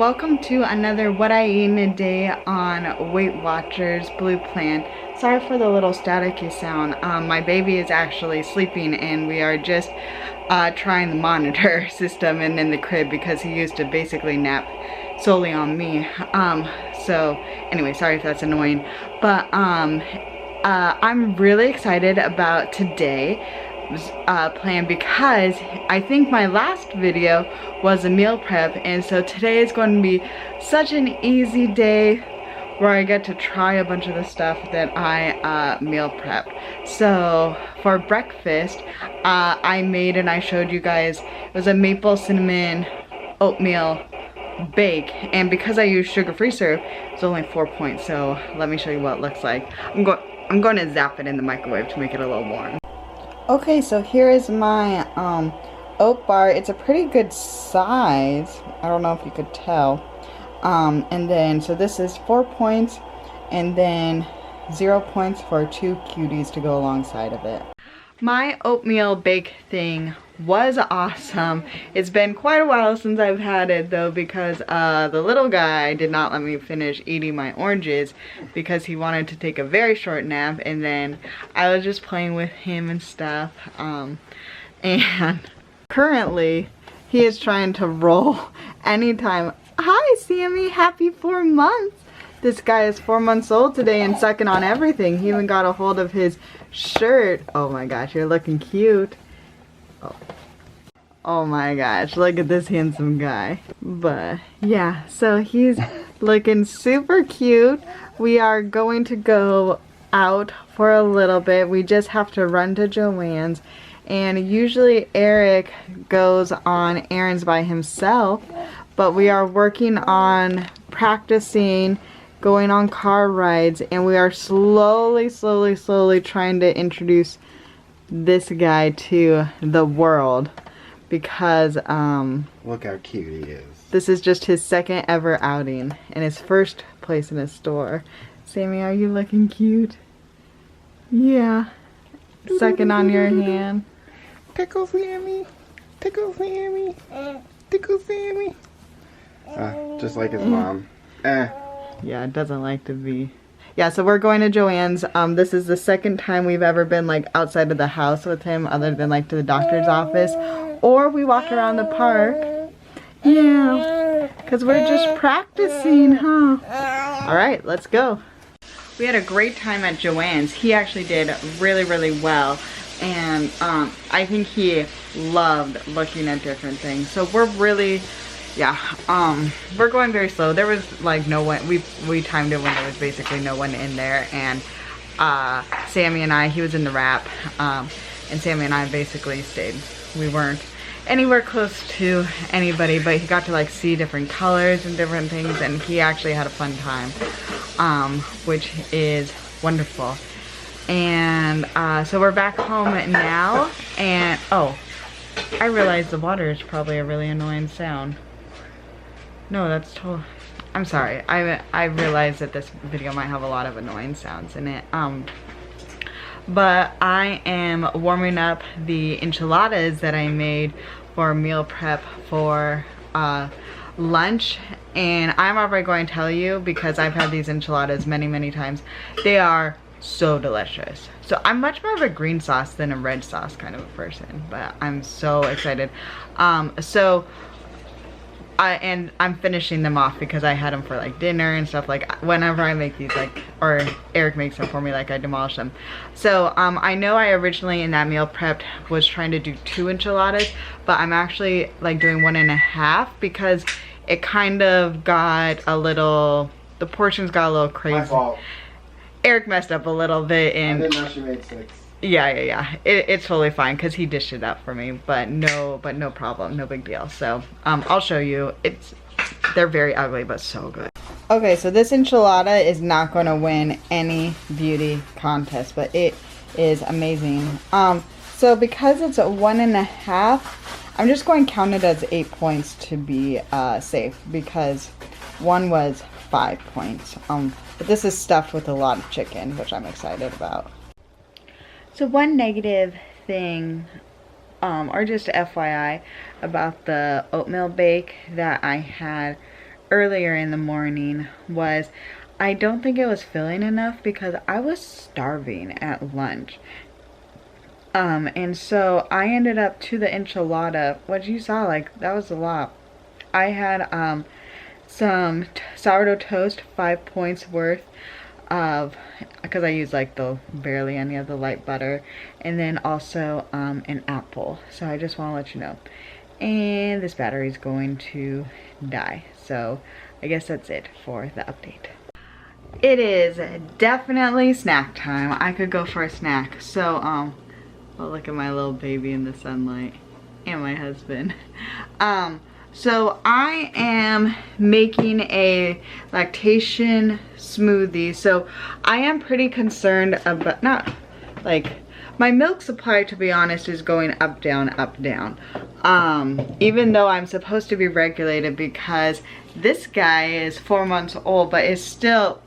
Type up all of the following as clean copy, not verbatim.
welcome to another What I Eat in a Day on Weight Watchers Blue Plan. Sorry for the little staticky sound. My baby is actually sleeping and we are just trying the monitor system and in the crib because he used to basically nap solely on me. So anyway, sorry if that's annoying, but I'm really excited about today plan because I think my last video was a meal prep, and so today is going to be such an easy day where I get to try a bunch of the stuff that I meal prep. So for breakfast I made, and I showed you guys, it was a maple cinnamon oatmeal bake, and because I use sugar-free syrup, it's only 4 points. So let me show you what it looks like. I'm going to zap it in the microwave to make it a little warm. Okay, so here is my oat bar. It's a pretty good size. I don't know if you could tell. And then, so this is 4 points, and then 0 points for 2 cuties to go alongside of it. My oatmeal bake thing was awesome. It's been quite a while since I've had it though, because the little guy did not let me finish eating my oranges because he wanted to take a very short nap, and then I was just playing with him and stuff. And currently he is trying to roll anytime. Hi Sammy, happy 4 months. This guy is 4 months old today and sucking on everything. He even got a hold of his shirt. Oh my gosh, you're looking cute. Oh my gosh, look at this handsome guy. But yeah, so he's looking super cute. We are going to go out for a little bit. We just have to run to Joann's, and usually Eric goes on errands by himself, but we are working on practicing going on car rides, and we are slowly trying to introduce this guy to the world, because look how cute he is. This is just his second ever outing and his first place in a store. Sammy, are you looking cute? Yeah. Sucking on your hand. Tickle Sammy. Tickle Sammy. Tickle Sammy. Just like his mom. Yeah, it doesn't like to be. Yeah, so we're going to Joann's. This is the second time we've ever been like outside of the house with him, other than like to the doctor's office, or we walked around the park. Yeah, because we're just practicing, huh? All right, let's go. We had a great time at Joann's. He actually did really well, and I think he loved looking at different things. So we're really, yeah, we're going very slow. There was like no one, we timed it when there was basically no one in there, and Sammy and I, he was in the wrap, and Sammy and I basically stayed. We weren't anywhere close to anybody, but he got to like see different colors and different things, and he actually had a fun time, which is wonderful. And so we're back home now, and oh, I realized the water is probably a really annoying sound. No, that's totally, I'm sorry. I realized that this video might have a lot of annoying sounds in it. But I am warming up the enchiladas that I made for meal prep for lunch. And I'm already going to tell you, because I've had these enchiladas many times. They are so delicious. So I'm much more of a green sauce than a red sauce kind of a person, but I'm so excited. And I'm finishing them off because I had them for like dinner and stuff. Like whenever I make these, like, or Eric makes them for me, like I demolish them. So I know I originally in that meal prepped was trying to do 2 enchiladas, but I'm actually like doing 1.5 because it kind of got a little, the portions got a little crazy. My fault. Eric messed up a little bit, and I didn't know she made 6. Yeah. It's totally fine because he dished it up for me, but no problem, no big deal. So I'll show you. They're very ugly, but so good. Okay, so this enchilada is not going to win any beauty contest, but it is amazing. So because it's a 1.5, I'm just going to count it as 8 points to be safe, because one was 5 points. But this is stuffed with a lot of chicken, which I'm excited about. So one negative thing, or just FYI, about the oatmeal bake that I had earlier in the morning was I don't think it was filling enough because I was starving at lunch. And so I ended up to the enchilada, what you saw, like that was a lot. I had some sourdough toast, 5 points worth of, because I use like the barely any of the light butter, and then also an apple. So I just want to let you know. And this battery is going to die. So I guess that's it for the update. It is definitely snack time. I could go for a snack. So oh, look at my little baby in the sunlight and my husband. So I am making a lactation smoothie. So I am pretty concerned about, not like, my milk supply, to be honest, is going up, down, up, down. Even though I'm supposed to be regulated because this guy is 4 months old, but is still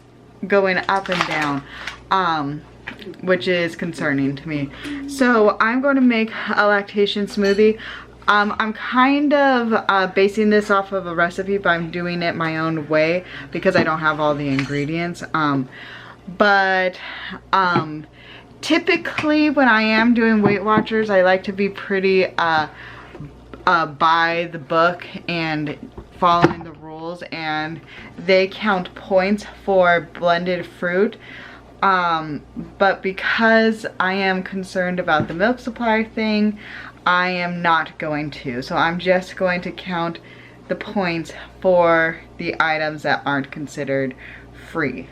going up and down, which is concerning to me. So I'm going to make a lactation smoothie. I'm kind of basing this off of a recipe, but I'm doing it my own way because I don't have all the ingredients. Typically when I am doing Weight Watchers, I like to be pretty by the book and following the rules, and they count points for blended fruit. But because I am concerned about the milk supply thing, I am not going to. So I'm just going to count the points for the items that aren't considered free.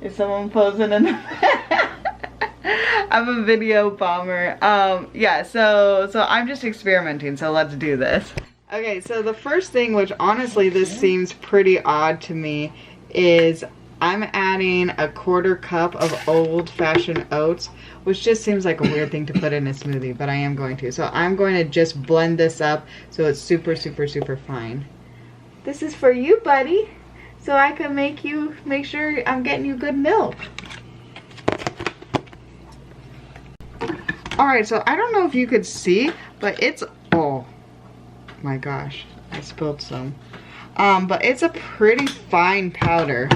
Is someone posing in the I'm a video bomber. Yeah, so I'm just experimenting, so let's do this. Okay, so the first thing, which honestly this seems pretty odd to me, is I'm adding a 1/4 cup of old-fashioned oats, which just seems like a weird thing to put in a smoothie, but I am going to. So I'm going to just blend this up so it's super, super, super fine. This is for you, buddy, so I can make sure I'm getting you good milk. Alright, so I don't know if you could see, but it's, oh my gosh, I spilled some. But it's a pretty fine powder,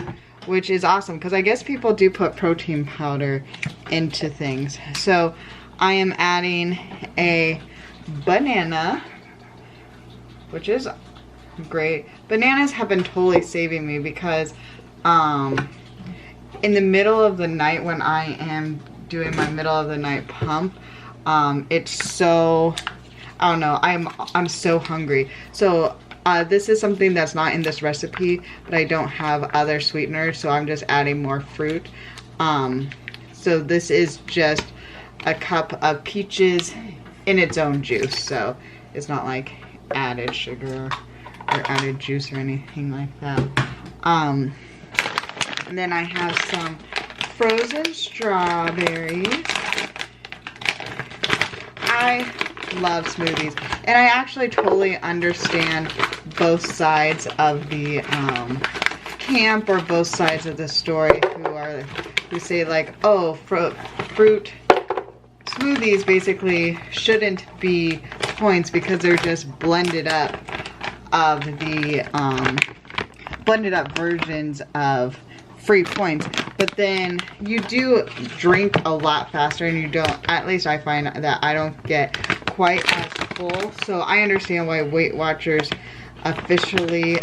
which is awesome because I guess people do put protein powder into things. So I am adding a banana, which is great. Bananas have been totally saving me because in the middle of the night when I am doing my middle of the night pump, it's so, I don't know, I'm so hungry. So this is something that's not in this recipe, but I don't have other sweeteners, so I'm just adding more fruit. So this is just a cup of peaches in its own juice, so it's not like added sugar or added juice or anything like that. And then I have some frozen strawberries. I love smoothies, and I actually totally understand both sides of the camp, or both sides of the story, who say like, oh, fruit smoothies basically shouldn't be points because they're just blended up of the blended up versions of free points. But then you do drink a lot faster, and you don't, at least I find that I don't get quite as full. So I understand why Weight Watchers officially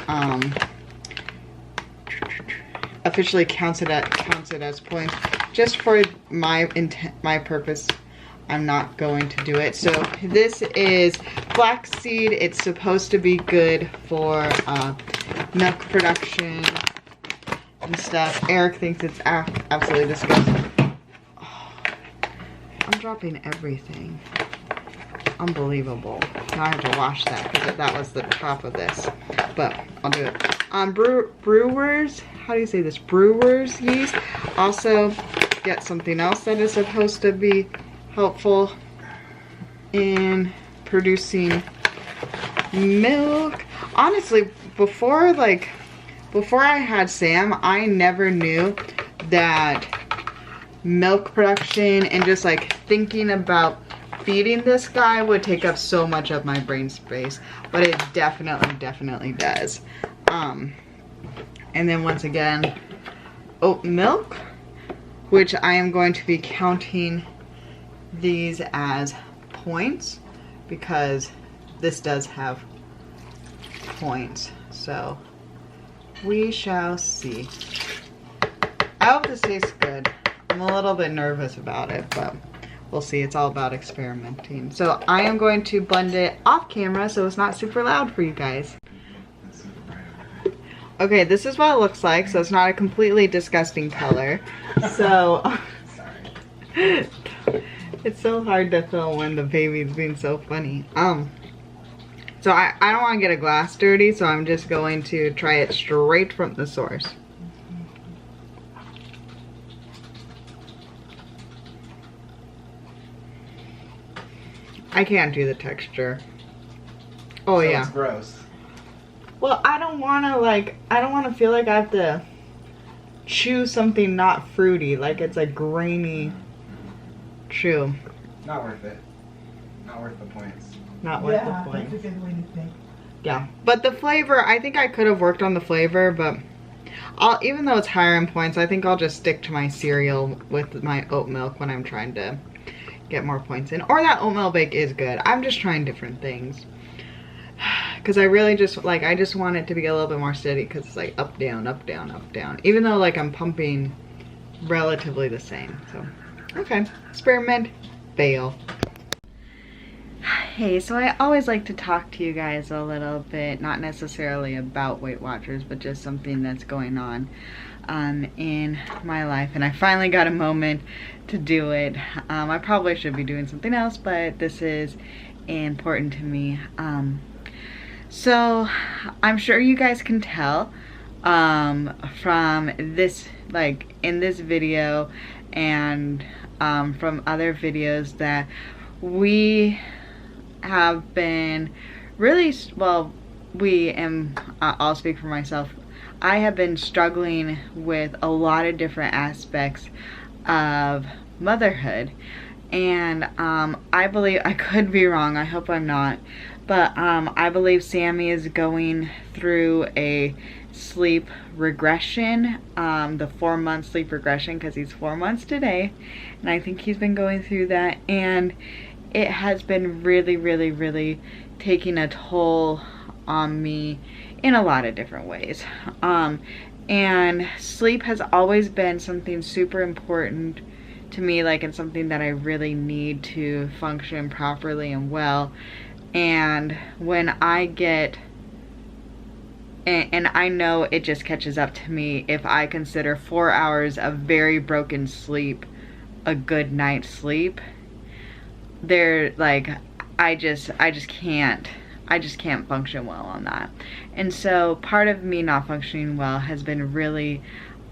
counts it as points. Just for my purpose, I'm not going to do it. So this is flaxseed. It's supposed to be good for milk production and stuff. Eric thinks it's absolutely disgusting. Oh, I'm dropping everything. Unbelievable. Now I have to wash that because that was the top of this. But I'll do it. Brewers, how do you say this? Brewers yeast. Also get something else that is supposed to be helpful in producing milk. Honestly, before I had Sam, I never knew that milk production and just like thinking about feeding this guy would take up so much of my brain space, but it definitely does. And then once again, oat milk, which I am going to be counting these as points because this does have points. So we shall see. I hope this tastes good. I'm a little bit nervous about it, but we'll see. It's all about experimenting. So I am going to blend it off camera so it's not super loud for you guys. Okay, this is what it looks like, so it's not a completely disgusting color. So it's so hard to film when the baby's being so funny. So I don't want to get a glass dirty, so I'm just going to try it straight from the source. I can't do the texture. Oh, so yeah. It's gross. Well, I don't want to feel like I have to chew something not fruity, like it's a grainy chew. Not worth it. Not worth the points. Not worth the points. That's a good way to think. Yeah, but the flavor, I think I could have worked on the flavor, but even though it's higher in points, I think I'll just stick to my cereal with my oat milk when I'm trying to get more points in. Or that oatmeal bake is good. I'm just trying different things. Because I really just, like, I just want it to be a little bit more steady because it's like up, down, up, down, up, down. Even though, like, I'm pumping relatively the same. So, okay. Experiment, fail. Hey, so I always like to talk to you guys a little bit, not necessarily about Weight Watchers, but just something that's going on in my life. And I finally got a moment to do it. I probably should be doing something else, but this is important to me. So I'm sure you guys can tell from this, like in this video and from other videos, that we have been really, well, I'll speak for myself, I have been struggling with a lot of different aspects of motherhood. And I believe, I could be wrong, I hope I'm not, but I believe Sammy is going through a sleep regression, the 4-month sleep regression, because he's 4 months today, and I think he's been going through that, and it has been really taking a toll on me in a lot of different ways. And sleep has always been something super important to me, like it's something that I really need to function properly and well. And when I get, and I know it just catches up to me if I consider 4 hours of very broken sleep a good night's sleep, they're like, I just can't function well on that. And so part of me not functioning well has been really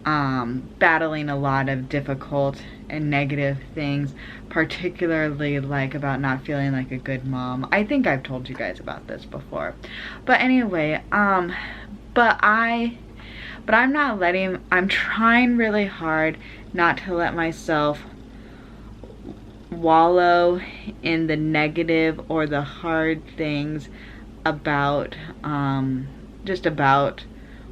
battling a lot of difficult and negative things, particularly like about not feeling like a good mom. I think I've told you guys about this before, but anyway, but I'm trying really hard not to let myself wallow in the negative or the hard things about just about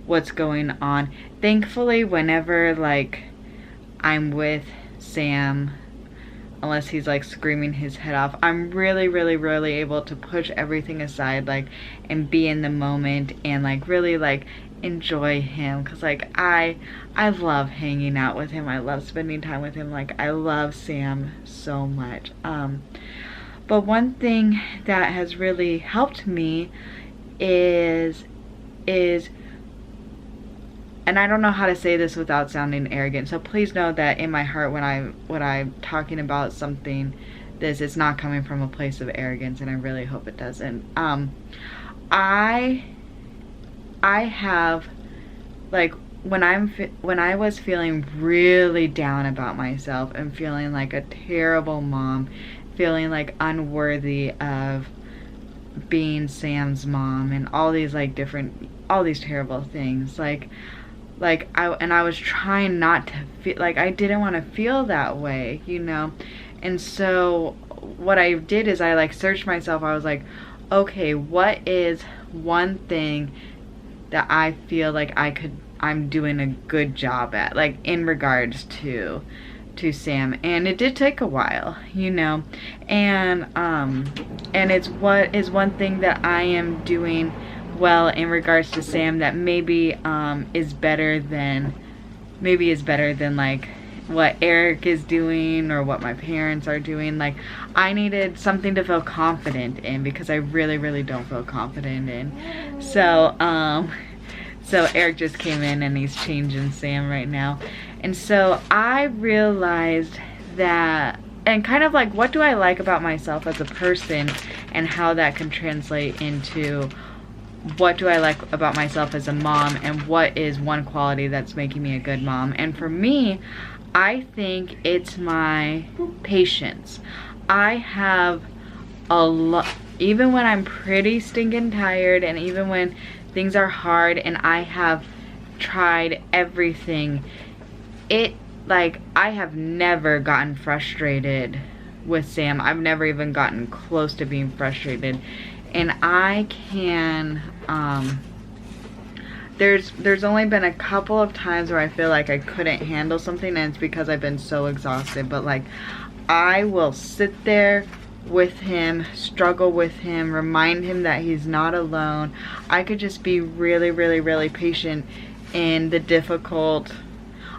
what's going on. Thankfully, whenever like I'm with Sam, unless he's like screaming his head off, I'm really able to push everything aside, like, and be in the moment and like really like enjoy him, because like I love hanging out with him, I love spending time with him, like I love Sam so much. But one thing that has really helped me is and I don't know how to say this without sounding arrogant, so please know that in my heart when I'm talking about something, it's not coming from a place of arrogance, and I really hope it doesn't. I have, like, when I was feeling really down about myself and feeling like a terrible mom, feeling like unworthy of being Sam's mom, and all these like all these terrible things, I was trying not to feel like, I didn't want to feel that way, you know. And so what I did is I like searched myself. I was like, okay, what is one thing that I feel like I'm doing a good job at, like in regards to Sam. And it did take a while, you know, and it's what is one thing that I am doing well in regards to Sam that maybe is better than like what Eric is doing or what my parents are doing. Like, I needed something to feel confident in, because I really don't feel confident in. So so Eric just came in and he's changing Sam right now. And so I realized that, and kind of like, what do I like about myself as a person, and how that can translate into what do I like about myself as a mom, and what is one quality that's making me a good mom. And for me, I think it's my patience. I have a lot, even when I'm pretty stinking tired, and even when things are hard and I have tried everything, like, I have never gotten frustrated with Sam. I've never even gotten close to being frustrated. And I can, there's only been a couple of times where I feel like I couldn't handle something, and it's because I've been so exhausted. But like, I will sit there with him, struggle with him, remind him that he's not alone. I could just be really patient in the difficult,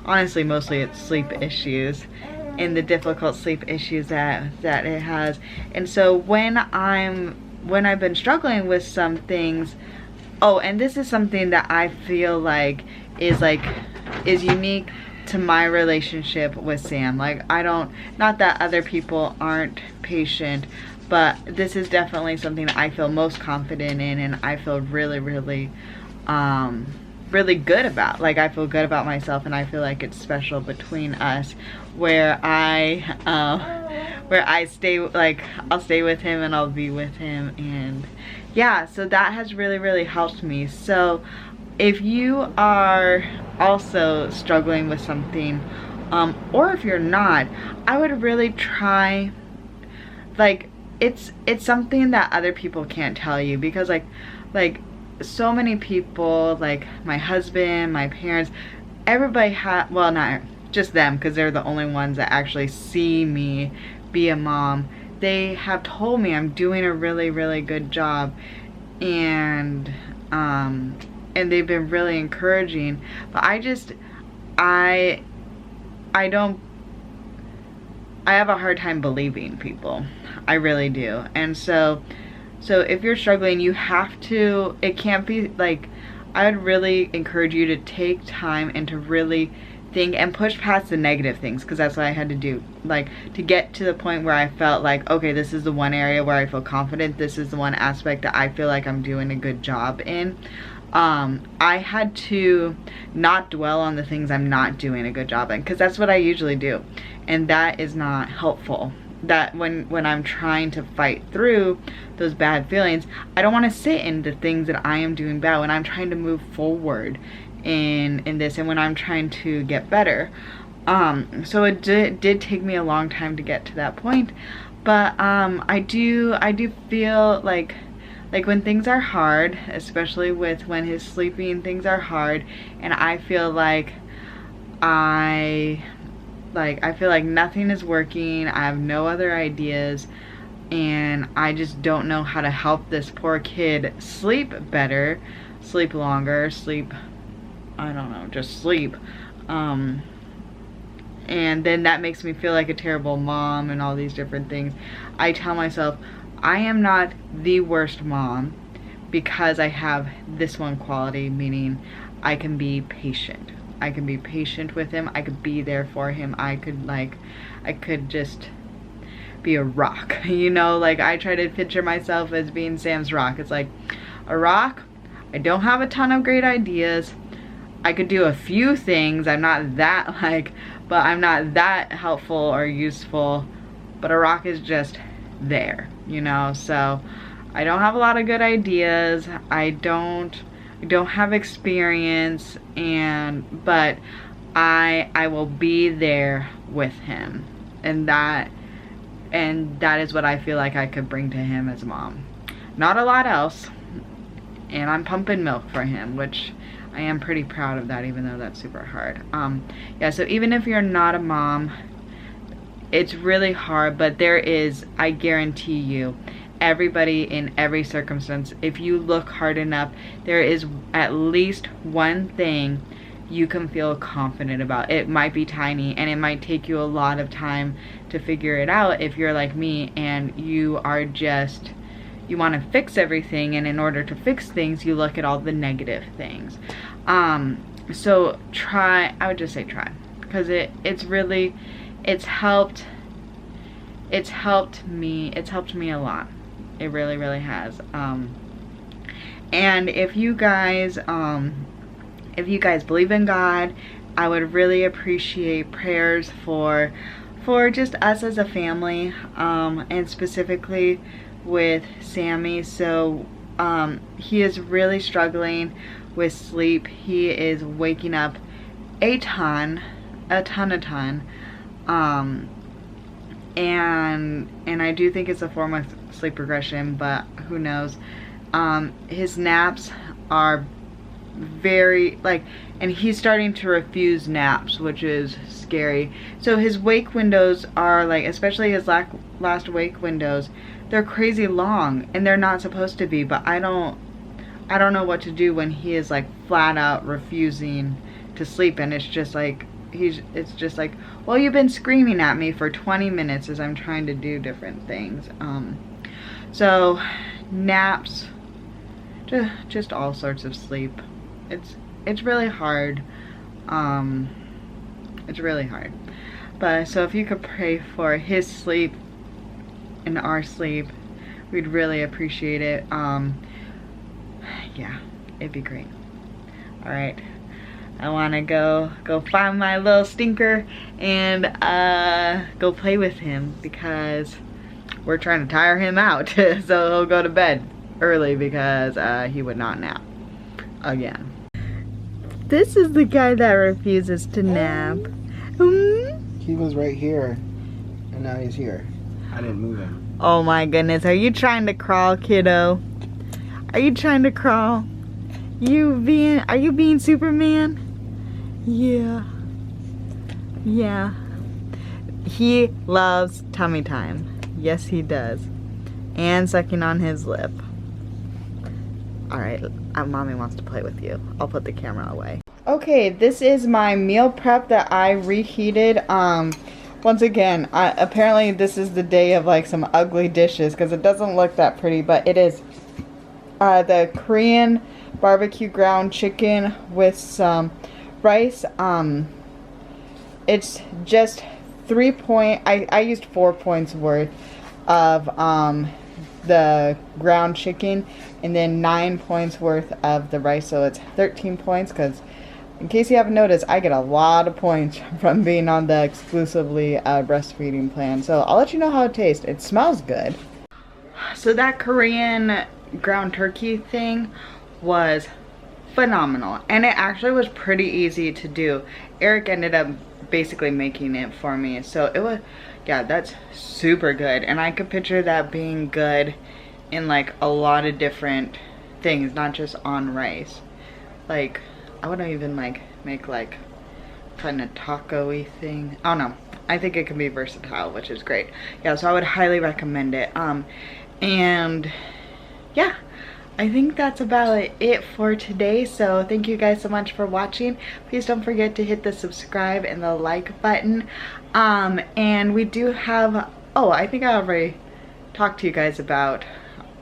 honestly mostly it's sleep issues, in the difficult sleep issues that it has. And so when I've been struggling with some things, oh, and this is something that I feel like is unique to my relationship with Sam. Like, not that other people aren't patient, but this is definitely something I feel most confident in, and I feel really good about. Like, I feel good about myself, and I feel like it's special between us, where I stay, like, I'll stay with him and I'll be with him. And yeah, so that has really helped me. So if you are also struggling with something, or if you're not, I would really try, like, it's something that other people can't tell you, because like so many people, like my husband, my parents, everybody well, not just them, because they're the only ones that actually see me be a mom. They have told me I'm doing a really good job, and they've been really encouraging. But I have a hard time believing people. I really do. And so if you're struggling, you have to, it can't be like, I would really encourage you to take time and to really think and push past the negative things, because that's what I had to do, like, to get to the point where I felt like, okay, this is the one area where I feel confident, this is the one aspect that I feel like I'm doing a good job in. I had to not dwell on the things I'm not doing a good job in, because that's what I usually do, and that is not helpful. That when I'm trying to fight through those bad feelings, I don't want to sit in the things that I am doing bad when I'm trying to move forward in this, and when I'm trying to get better. So it did take me a long time to get to that point, but I do feel like when things are hard, especially when he's sleeping, things are hard, and I feel like I feel like nothing is working, I have no other ideas, and I just don't know how to help this poor kid sleep better, sleep longer, sleep, I don't know, just sleep. And then that makes me feel like a terrible mom and all these different things. I tell myself, I am not the worst mom because I have this one quality, meaning I can be patient. I can be patient with him. I could be there for him. I could just be a rock, you know? Like, I try to picture myself as being Sam's rock. It's like a rock. I don't have a ton of great ideas. I could do a few things. I'm not that but I'm not that helpful or useful. But a rock is just there, you know? So I don't have a lot of good ideas. I don't have experience, but I will be there with him, and that And that is what I feel like I could bring to him as a mom. Not a lot else. And I'm pumping milk for him, which I am pretty proud of that, even though that's super hard. Yeah, so even if you're not a mom, it's really hard, but there is, I guarantee you, everybody in every circumstance, if you look hard enough, there is at least one thing you can feel confident about. It might be tiny, and it might take you a lot of time to figure it out if you're like me and you are just, you want to fix everything, and in order to fix things, you look at all the negative things. So try, I would just say try, because it's really, it's helped me a lot. It really, really has. And if you guys believe in God, I would really appreciate prayers for just us as a family, and specifically with Sammy. So he is really struggling with sleep. He is waking up a ton. And I do think it's a form of sleep regression, but who knows. His naps are very, like, and he's starting to refuse naps, which is scary. So his wake windows are like, especially his last wake windows, they're crazy long, and they're not supposed to be, but I don't know what to do when he is like flat out refusing to sleep. And it's just like, it's just like, well, you've been screaming at me for 20 minutes as I'm trying to do different things. So naps, just all sorts of sleep. It's really hard. It's really hard. But so if you could pray for his sleep and our sleep, we'd really appreciate it. Yeah, it'd be great. All right. I want to go find my little stinker and go play with him, because we're trying to tire him out. So he'll go to bed early because he would not nap again. This is the guy that refuses to nap. He was right here, and now he's here. I didn't move him. Oh my goodness, are you trying to crawl, kiddo? Are you trying to crawl? Are you being Superman? Yeah. Yeah. He loves tummy time. Yes, he does. And sucking on his lip. Alright, mommy wants to play with you. I'll put the camera away. Okay, this is my meal prep that I reheated. Once again, apparently this is the day of like some ugly dishes, because it doesn't look that pretty, but it is the Korean barbecue ground chicken with some rice. It's just 3 point, I used 4 points worth of the ground chicken, and then 9 points worth of the rice, so it's 13 points, because in case you haven't noticed, I get a lot of points from being on the exclusively breastfeeding plan. So I'll let you know how it tastes. It smells good. So that Korean ground turkey thing was phenomenal, and it actually was pretty easy to do. Eric ended up basically making it for me, so it was, yeah, that's super good. And I could picture that being good in like a lot of different things, not just on rice. Like, I wouldn't even like make like kind of taco-y thing. I don't know. I think it can be versatile, which is great. Yeah, so I would highly recommend it. And yeah, I think that's about it for today. So thank you guys so much for watching. Please don't forget to hit the subscribe and the like button. And we do have, oh, I think I already talked to you guys about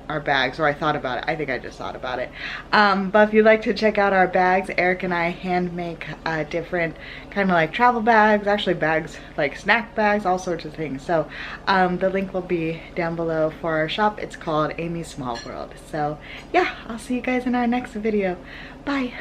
our bags, or I thought about it. I think I just thought about it. But if you'd like to check out our bags, Eric and I hand make different kind of like travel bags, actually bags like snack bags, all sorts of things. So the link will be down below for our shop. It's called Amy's Small World. So yeah, I'll see you guys in our next video. Bye.